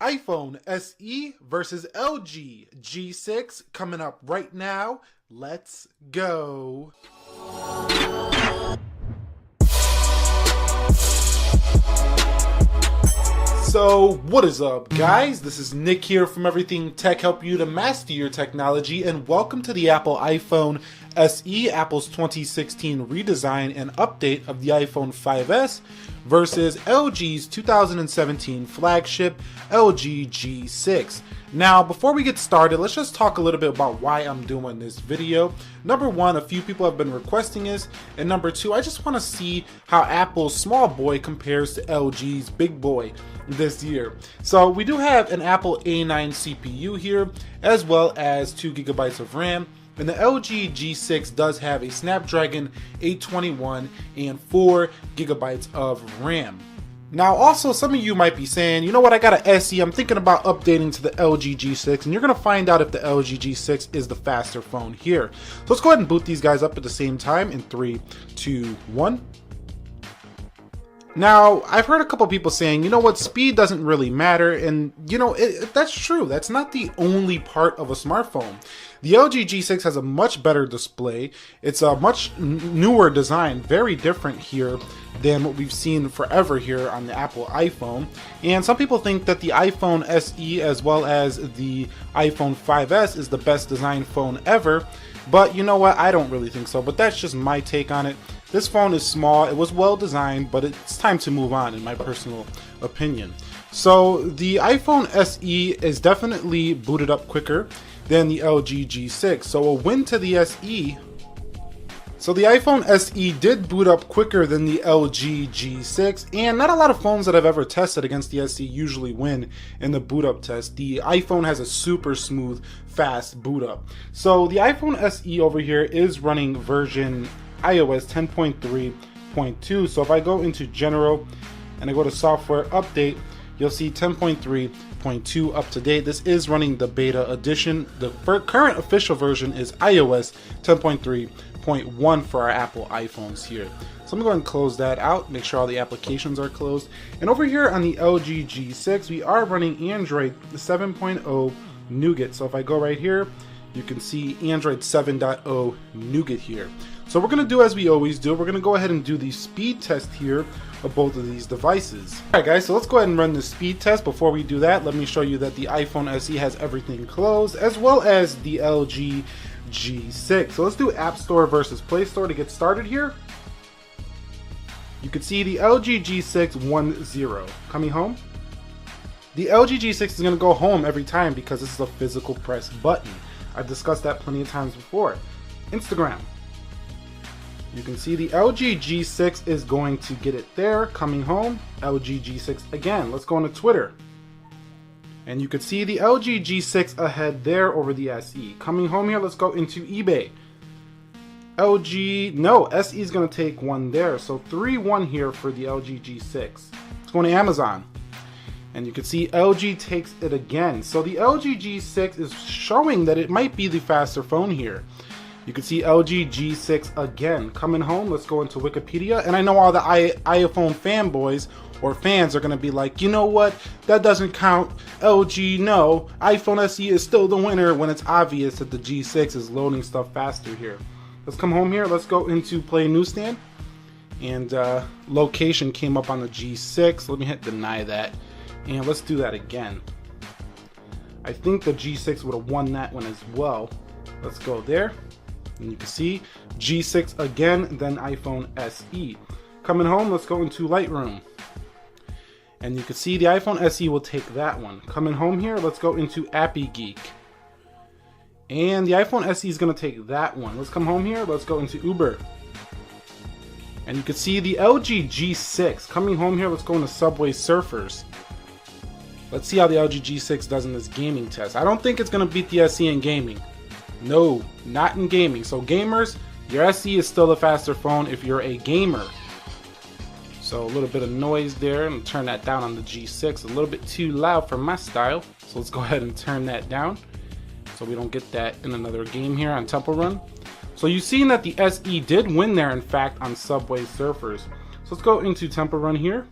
iPhone SE versus LG G6 coming up right now. Let's go. So what is up, guys? This is Nick here from Everything Tech, help you to master your technology, and welcome to the Apple iPhone SE, Apple's 2016 redesign and update of the iPhone 5S versus LG's 2017 flagship LG G6. Now, before we get started, let's just talk a little bit about why I'm doing this video. Number one, a few people have been requesting this, and number two, I just want to see how Apple's small boy compares to LG's big boy this year. So we do have an Apple A9 CPU here, as well as 2 GB of RAM. And the LG G6 does have a Snapdragon 821 and 4 GB of RAM. Now also, some of you might be saying, you know what, I got an SE, I'm thinking about updating to the LG G6, and you're going to find out if the LG G6 is the faster phone here. So let's go ahead and boot these guys up at the same time in 3, 2, 1. Now, I've heard a couple people saying, you know what, speed doesn't really matter, and you know, that's true. That's not the only part of a smartphone. The LG G6 has a much better display. It's a much newer design, very different here than what we've seen forever here on the Apple iPhone. And some people think that the iPhone SE as well as the iPhone 5S is the best designed phone ever. But you know what, I don't really think so, but that's just my take on it. This phone is small, it was well designed, but it's time to move on in my personal opinion. So the iPhone SE is definitely booted up quicker than the LG G6. So a win to the SE. So the iPhone SE did boot up quicker than the LG G6, and not a lot of phones that I've ever tested against the SE usually win in the boot up test. The iPhone has a super smooth, fast boot up. So the iPhone SE over here is running version iOS 10.3.2. So if I go into general and I go to software update, you'll see 10.3.2 up to date. This is running the beta edition. The current official version is iOS 10.3.1 for our Apple iPhones here. So I'm going to go ahead and close that out, make sure all the applications are closed. And over here on the LG G6, we are running Android 7.0 Nougat. So if I go right here, you can see Android 7.0 Nougat here. So we're going to do as we always do. We're going to go ahead and do the speed test here of both of these devices. Alright guys, so let's go ahead and run the speed test. Before we do that, let me show you that the iPhone SE has everything closed, as well as the LG G6. So let's do App Store versus Play Store to get started here. You can see the LG G6 1-0. Coming home. The LG G6 is going to go home every time because this is a physical press button. I've discussed that plenty of times before. Instagram. You can see the LG G6 is going to get it there. Coming home, LG G6 again. Let's go into Twitter. And you can see the LG G6 ahead there over the SE. Coming home here, let's go into eBay. LG, no, SE is going to take one there. So 3-1 here for the LG G6. Let's go into Amazon. And you can see LG takes it again. So the LG G6 is showing that it might be the faster phone here. You can see LG G6 again. Coming home, let's go into Wikipedia. And I know all the iPhone fanboys or fans are going to be like, you know what, that doesn't count. LG, no. iPhone SE is still the winner, when it's obvious that the G6 is loading stuff faster here. Let's come home here. Let's go into Play Newsstand. And location came up on the G6. Let me hit deny that. And let's do that again. I think the G6 would have won that one as well. Let's go there. And you can see G6 again, then iPhone SE. Coming home, let's go into Lightroom. And you can see the iPhone SE will take that one. Coming home here, let's go into Appy Geek. And the iPhone SE is going to take that one. Let's come home here, let's go into Uber. And you can see the LG G6. Coming home here, let's go into Subway Surfers. Let's see how the LG G6 does in this gaming test. I don't think it's going to beat the SE in gaming. No, not in gaming. So gamers, your SE is still a faster phone if you're a gamer. So a little bit of noise there, and turn that down on the G6. A little bit too loud for my style. So let's go ahead and turn that down so we don't get that in another game here on Temple Run. So you've seen that the SE did win there, in fact, on Subway Surfers. So let's go into Temple Run here.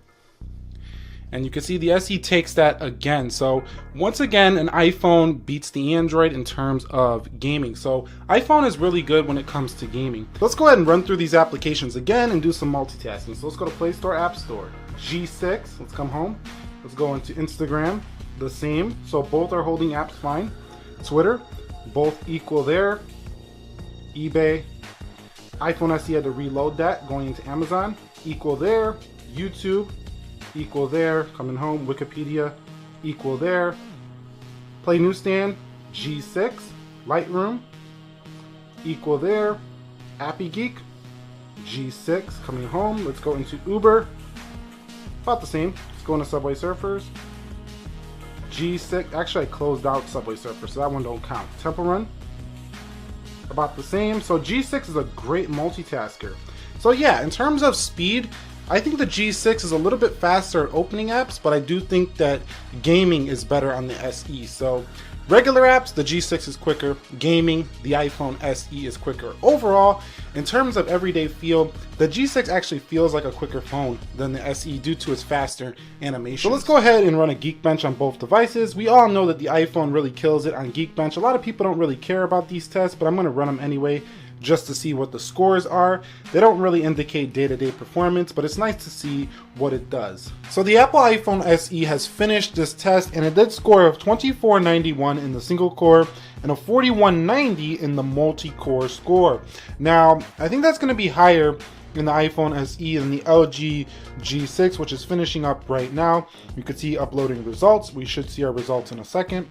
And you can see the SE takes that again. So once again, an iPhone beats the Android in terms of gaming. So iPhone is really good when it comes to gaming. Let's go ahead and run through these applications again and do some multitasking. So let's go to Play Store, App Store. G6, let's come home. Let's go into Instagram, the same. So both are holding apps fine. Twitter, both equal there. eBay, iPhone SE had to reload that, going into Amazon, equal there. YouTube, equal there. Coming home, Wikipedia, equal there. Play Newsstand, G6. Lightroom, equal there. Appy Geek, G6. Coming home, let's go into Uber, about the same. Let's go into Subway Surfers, G6. Actually, I closed out Subway Surfers, so that one don't count. Temple Run, about the same. So G6 is a great multitasker. So yeah, in terms of speed, I think the G6 is a little bit faster at opening apps, but I do think that gaming is better on the SE. So regular apps, the G6 is quicker. Gaming, the iPhone SE is quicker. Overall, in terms of everyday feel, the G6 actually feels like a quicker phone than the SE due to its faster animation. So let's go ahead and run a Geekbench on both devices. We all know that the iPhone really kills it on Geekbench. A lot of people don't really care about these tests, but I'm going to run them anyway, just to see what the scores are. They don't really indicate day-to-day performance, but it's nice to see what it does. So the Apple iPhone SE has finished this test, and it did score of 2491 in the single core and a 4190 in the multi-core score. Now, I think that's going to be higher in the iPhone SE than the LG G6, which is finishing up right now. You can see uploading results. We should see our results in a second.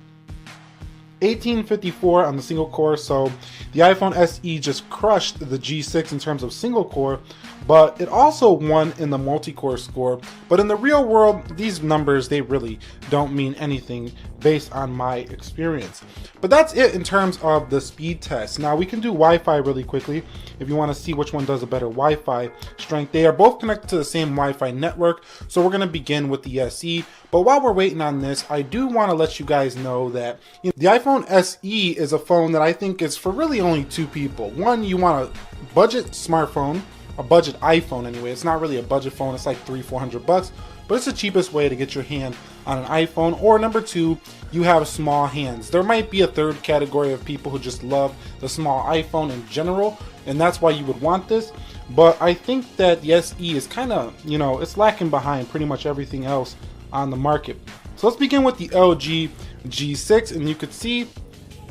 1854 on the single core, so the iPhone SE just crushed the G6 in terms of single core, but it also won in the multi-core score. But in the real world, these numbers, they really don't mean anything based on my experience. But that's it in terms of the speed test. Now we can do Wi-Fi really quickly if you want to see which one does a better Wi-Fi strength. They are both connected to the same Wi-Fi network, so we're going to begin with the SE. But while we're waiting on this, I do want to let you guys know that the iPhone SE is a phone that I think is for really only two people. One, you want a budget smartphone, a budget iPhone anyway. It's not really a budget phone, it's like $300-400, but it's the cheapest way to get your hand on an iPhone. Or number two, you have small hands. There might be a third category of people who just love the small iPhone in general, and that's why you would want this. But I think that the SE is kind of, it's lacking behind pretty much everything else on the market. So let's begin with the LG G6, and you could see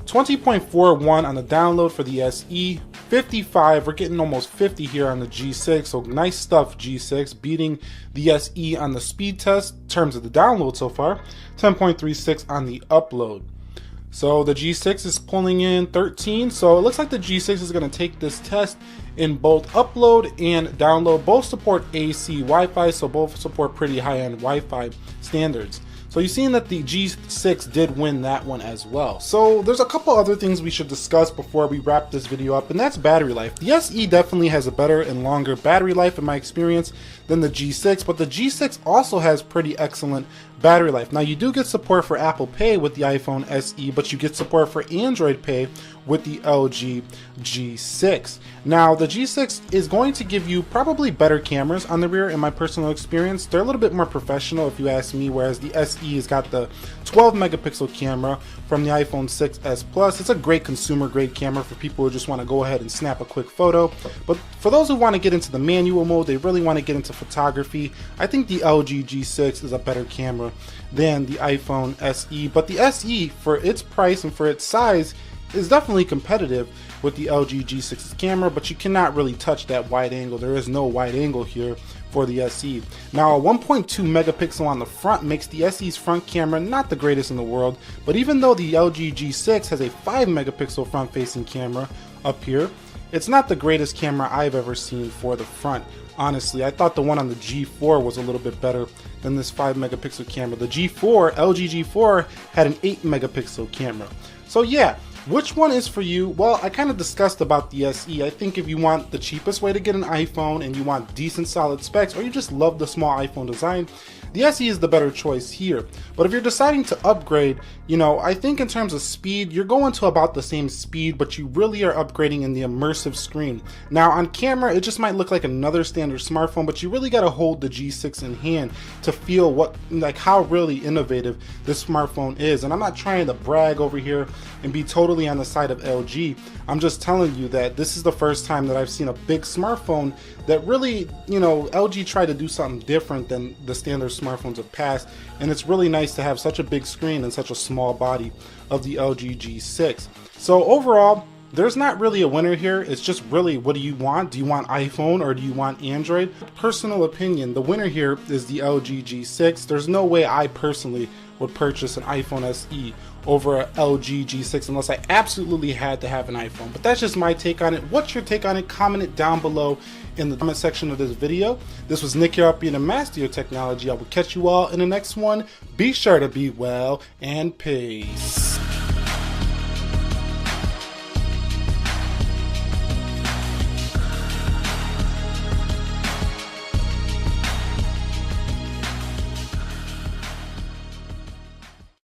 20.41 on the download for the SE, 55, we're getting almost 50 here on the G6, so nice stuff G6, beating the SE on the speed test in terms of the download so far, 10.36 on the upload. So the G6 is pulling in 13, so it looks like the G6 is going to take this test in both upload and download. Both support AC Wi-Fi, so both support pretty high-end Wi-Fi standards. So you've seen that the G6 did win that one as well. So there's a couple other things we should discuss before we wrap this video up, and that's battery life. The SE definitely has a better and longer battery life in my experience than the G6, but the G6 also has pretty excellent battery life. Now you do get support for Apple Pay with the iPhone SE, but you get support for Android Pay with the LG G6. Now the G6 is going to give you probably better cameras on the rear in my personal experience. They're a little bit more professional if you ask me, whereas the SE has got the 12 megapixel camera from the iPhone 6s Plus. It's a great consumer grade camera for people who just want to go ahead and snap a quick photo. But for those who want to get into the manual mode, they really want to get into photography, I think the LG G6 is a better camera than the iPhone SE. But the SE, for its price and for its size, is definitely competitive with the LG G6's camera, but you cannot really touch that wide angle. There is no wide angle here for the SE. Now, a 1.2 megapixel on the front makes the SE's front camera not the greatest in the world, but even though the LG G6 has a 5 megapixel front-facing camera up here, it's not the greatest camera I've ever seen for the front. Honestly, I thought the one on the G4 was a little bit better than this 5 megapixel camera. The G4, LG G4, had an 8 megapixel camera. So yeah, which one is for you? Well, I kind of discussed about the SE. I think if you want the cheapest way to get an iPhone and you want decent solid specs, or you just love the small iPhone design, the SE is the better choice here. But if you're deciding to upgrade, you know, I think in terms of speed, you're going to about the same speed, but you really are upgrading in the immersive screen. Now on camera, it just might look like another standard smartphone, but you really got to hold the G6 in hand to feel how really innovative this smartphone is. And I'm not trying to brag over here and be totally on the side of LG. I'm just telling you that this is the first time that I've seen a big smartphone that really, you know, LG tried to do something different than the standard smartphones of past, and it's really nice to have such a big screen and such a small body of the LG G6. So overall, there's not really a winner here. It's just really, what do you want? Do you want iPhone or do you want Android? Personal opinion, the winner here is the LG G6. There's no way I personally would purchase an iPhone SE over a LG G6 unless I absolutely had to have an iPhone. But that's just my take on it. What's your take on it? Comment it down below in the comment section of this video. This was Nick here, being a master of technology. I will catch you all in the next one. Be sure to be well, and peace.